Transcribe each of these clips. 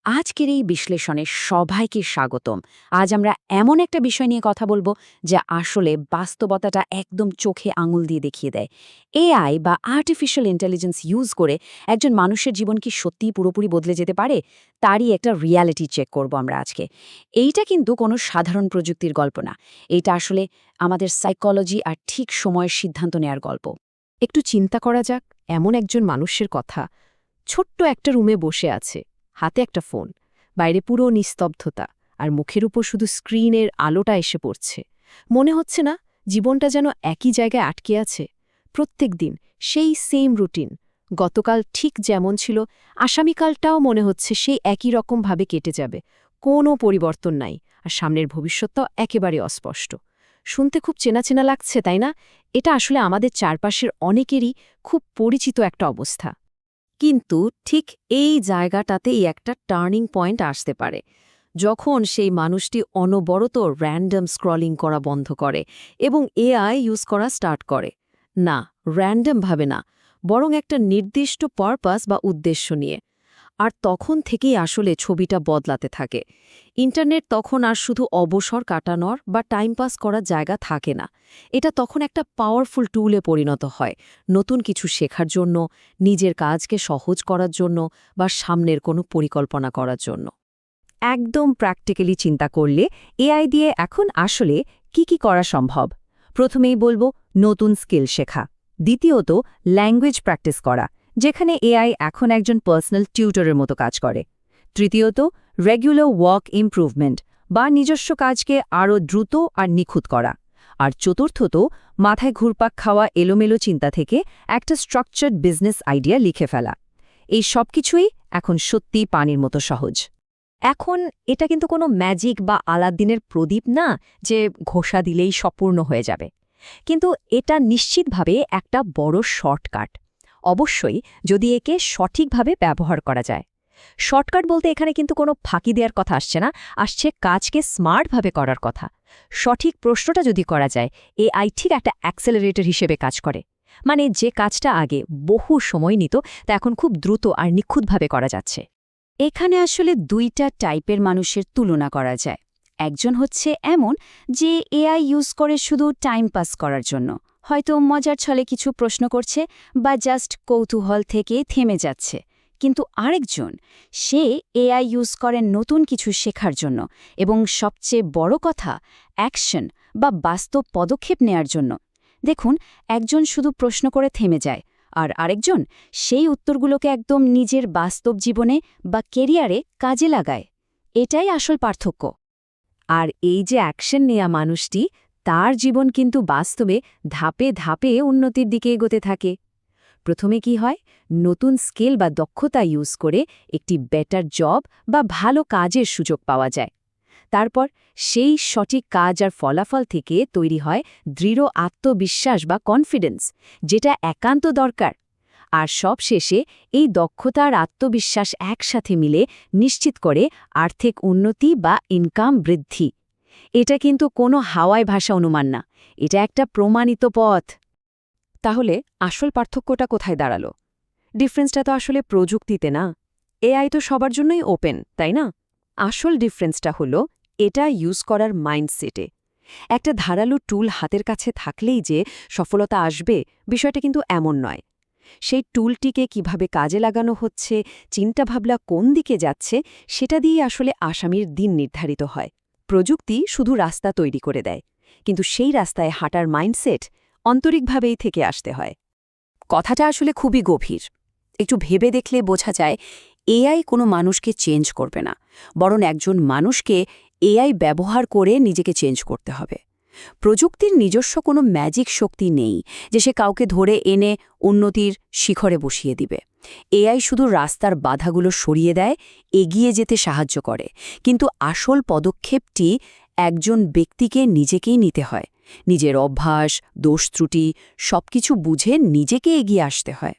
আজকের এই বিশ্লেষণে সবাইকে স্বাগতম। আজ আমরা এমন একটা বিষয় নিয়ে কথা বলবো যা আসলে বাস্তবতাটা একদম চোখে আঙুল দিয়ে দেখিয়ে দেয়। এআই বা আর্টিফিশিয়াল ইন্টেলিজেন্স ইউজ করে একজন মানুষের জীবন কি সত্যিই পুরোপুরি বদলে যেতে পারে, তারই একটা রিয়ালিটি চেক করব আমরা আজকে। এইটা কিন্তু কোনো সাধারণ প্রযুক্তির গল্প না, এটা আসলে আমাদের সাইকোলজি আর ঠিক সময়ের সিদ্ধান্ত নেয়ার গল্প। একটু চিন্তা করা যাক, এমন একজন মানুষের কথা, ছোট্ট একটা রুমে বসে আছে, হাতে একটা ফোন, বাইরে পুরো নিস্তব্ধতা, আর মুখের উপর শুধু স্ক্রিনের আলোটা এসে পড়ছে। মনে হচ্ছে না জীবনটা যেন একই জায়গায় আটকে আছে? প্রত্যেক দিন সেই সেম রুটিন, গতকাল ঠিক যেমন ছিল আসামিকালটাও মনে হচ্ছে সেই একই রকমভাবে কেটে যাবে, কোনো পরিবর্তন নাই, আর সামনের ভবিষ্যৎটাও একেবারে অস্পষ্ট। শুনতে খুব চেনা চেনা লাগছে, তাই না? এটা আসলে আমাদের চারপাশের অনেকেরই খুব পরিচিত একটা অবস্থা। কিন্তু ঠিক এই জায়গাটাতেই একটা টার্নিং পয়েন্ট আসতে পারে, যখন সেই মানুষটি অনবরত র্যান্ডম স্ক্রলিং করা বন্ধ করে এবং এআই ইউজ করা স্টার্ট করে। না, র্যান্ডমভাবে না, বরং একটা নির্দিষ্ট পারপাস বা উদ্দেশ্য নিয়ে। আর তখন থেকেই আসলে ছবিটা বদলাতে থাকে। ইন্টারনেট তখন আর শুধু অবসর কাটানোর বা টাইম পাস করার জায়গা থাকে না। এটা তখন একটা পাওয়ারফুল টুলে পরিণত হয়, নতুন কিছু শেখার জন্য, নিজের কাজকে সহজ করার জন্য বা সামনের কোনো পরিকল্পনা করার জন্য। একদম প্র্যাকটিক্যালি চিন্তা করলে এআই দিয়ে এখন আসলে কি করা সম্ভব? প্রথমেই বলবো নতুন স্কিল শেখা। দ্বিতীয়ত ল্যাঙ্গুয়েজ প্র্যাকটিস করা, যেখানে এআই এখন একজন পার্সোনাল টিউটরের মতো কাজ করে। তৃতীয়ত রেগুলার ওয়ার্ক ইমপ্রুভমেন্ট বা নিজস্ব কাজকে আরও দ্রুত আর নিখুঁত করা। আর চতুর্থত মাথায় ঘুরপাক খাওয়া এলোমেলো চিন্তা থেকে একটা স্ট্রাকচার্ড বিজনেস আইডিয়া লিখে ফেলা। এই সব কিছুই এখন সত্যিই পানির মতো সহজ। এখন এটা কিন্তু কোনো ম্যাজিক বা আলাদ্দিনের প্রদীপ না যে ঘোষা দিলেই সম্পূর্ণ হয়ে যাবে, কিন্তু এটা নিশ্চিতভাবে একটা বড় শর্টকাট। অবশ্যই যদি একে সঠিকভাবে ব্যবহার করা যায়। শর্টকাট বলতে এখানে কিন্তু কোনো ফাঁকি দেওয়ার কথা আসছে না, আসছে কাজকে স্মার্টভাবে করার কথা। সঠিক প্রশ্নটা যদি করা যায়, এআই ঠিক একটা অ্যাক্সেলারেটর হিসেবে কাজ করে। মানে যে কাজটা আগে বহু সময় নিত, তা এখন খুব দ্রুত আর নিখুঁতভাবে করা যাচ্ছে। এখানে আসলে দুইটা টাইপের মানুষের তুলনা করা যায়। একজন হচ্ছে এমন যে এআই ইউজ করে শুধু টাইম পাস করার জন্য, হয়তো মজার ছলে কিছু প্রশ্ন করছে বা জাস্ট কৌতূহল থেকে থেমে যাচ্ছে। কিন্তু আরেকজন, সে এআই ইউজ করে নতুন কিছু শেখার জন্য এবং সবচেয়ে বড় কথা, অ্যাকশন বা বাস্তব পদক্ষেপ নেয়ার জন্য। দেখুন, একজন শুধু প্রশ্ন করে থেমে যায়, আর আরেকজন সেই উত্তরগুলোকে একদম নিজের বাস্তব জীবনে বা কেরিয়ারে কাজে লাগায়। এটাই আসল পার্থক্য। আর এই যে অ্যাকশন নেয়া মানুষটি, তার জীবন কিন্তু বাস্তবে ধাপে ধাপে উন্নতির দিকে এগোতে থাকে। প্রথমে কি হয়, নতুন স্কিল বা দক্ষতা ইউজ করে একটি বেটার জব বা ভালো কাজের সুযোগ পাওয়া যায়। তারপর সেই সঠিক কাজ আর ফলাফল থেকে তৈরি হয় দৃঢ় আত্মবিশ্বাস বা কনফিডেন্স, যেটা একান্ত দরকার। আর সব শেষে এই দক্ষতা আর আত্মবিশ্বাস একসাথে মিলে নিশ্চিত করে আর্থিক উন্নতি বা ইনকাম বৃদ্ধি। এটা কিন্তু কোনো হাওয়ায় ভাষা অনুমান না, এটা একটা প্রমাণিত পথ। তাহলে আসল পার্থক্যটা কোথায় দাঁড়ালো? ডিফারেন্সটা তো আসলে প্রযুক্তিতে না, এআই তো সবার জন্যই ওপেন, তাই না? আসল ডিফারেন্সটা হলো এটা ইউজ করার মাইন্ডসেটে। একটা ধারালো টুল হাতের কাছে থাকলেই যে সফলতা আসবে, বিষয়টা কিন্তু এমন নয়। সেই টুলটিকে কিভাবে কাজে লাগানো হচ্ছে, চিন্তাভাবনা কোন দিকে যাচ্ছে, সেটা দিয়ে আসলে আসামির দিন নির্ধারিত হয়। প্রযুক্তি শুধু রাস্তা তৈরি করে দেয়, কিন্তু সেই রাস্তায় হাঁটার মাইন্ডসেট আন্তরিকভাবেই থেকে আসতে হয়। কথাটা আসলে খুবই গভীর। একটু ভেবে দেখলে বোঝা যায়, এআই কোনো মানুষকে চেঞ্জ করবে না, বরং একজন মানুষকে এআই ব্যবহার করে নিজেকে চেঞ্জ করতে হবে। প্রযুক্তির নিজস্ব কোনো ম্যাজিক শক্তি নেই যে সে কাউকে ধরে এনে উন্নতির শিখরে বসিয়ে দিবে। এআই শুধু রাস্তার বাধাগুলো সরিয়ে দেয়, এগিয়ে যেতে সাহায্য করে। কিন্তু আসল পদক্ষেপটি একজন ব্যক্তিকে নিজেকেই নিতে হয়। নিজের অভ্যাস, দোষ ত্রুটি সবকিছু বুঝে নিজেকে এগিয়ে আসতে হয়।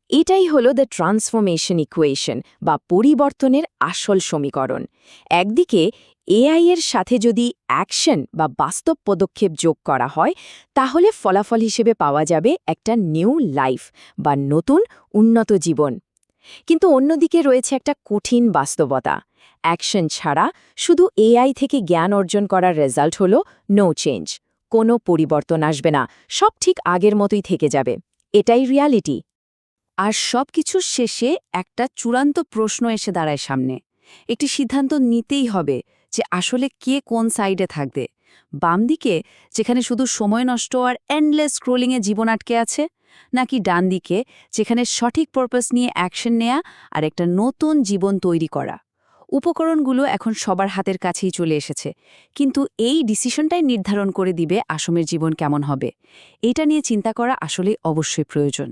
এটাই হলো দ্য ট্রান্সফরমেশন ইকুয়েশন বা পরিবর্তনের আসল সমীকরণ। একদিকে এআই এর সাথে যদি অ্যাকশন বা বাস্তব পদক্ষেপ যোগ করা হয়, তাহলে ফলাফল হিসেবে পাওয়া যাবে একটা নিউ লাইফ বা নতুন উন্নত জীবন। কিন্তু অন্যদিকে রয়েছে একটা কঠিন বাস্তবতা। অ্যাকশন ছাড়া শুধু এআই থেকে জ্ঞান অর্জন করার রেজাল্ট হলো নো চেঞ্জ। কোনো পরিবর্তন আসবে না, সব ঠিক আগের মতোই থেকে যাবে। এটাই রিয়ালিটি। আর সব কিছুর শেষে একটা চূড়ান্ত প্রশ্ন এসে দাঁড়ায় সামনে। একটি সিদ্ধান্ত নিতেই হবে যে আসলে কে কোন সাইডে থাকবে। বাম দিকে, যেখানে শুধু সময় নষ্ট আর এন্ডলেস স্ক্রোলিংয়ে জীবন আটকে আছে, নাকি ডান দিকে, যেখানে সঠিক পারপাস নিয়ে অ্যাকশন নেয়া আর একটা নতুন জীবন তৈরি করা। উপকরণগুলো এখন সবার হাতের কাছেই চলে এসেছে, কিন্তু এই ডিসিশনটাই নির্ধারণ করে দিবে আসমের জীবন কেমন হবে। এইটা নিয়ে চিন্তা করা আসলে অবশ্যই প্রয়োজন।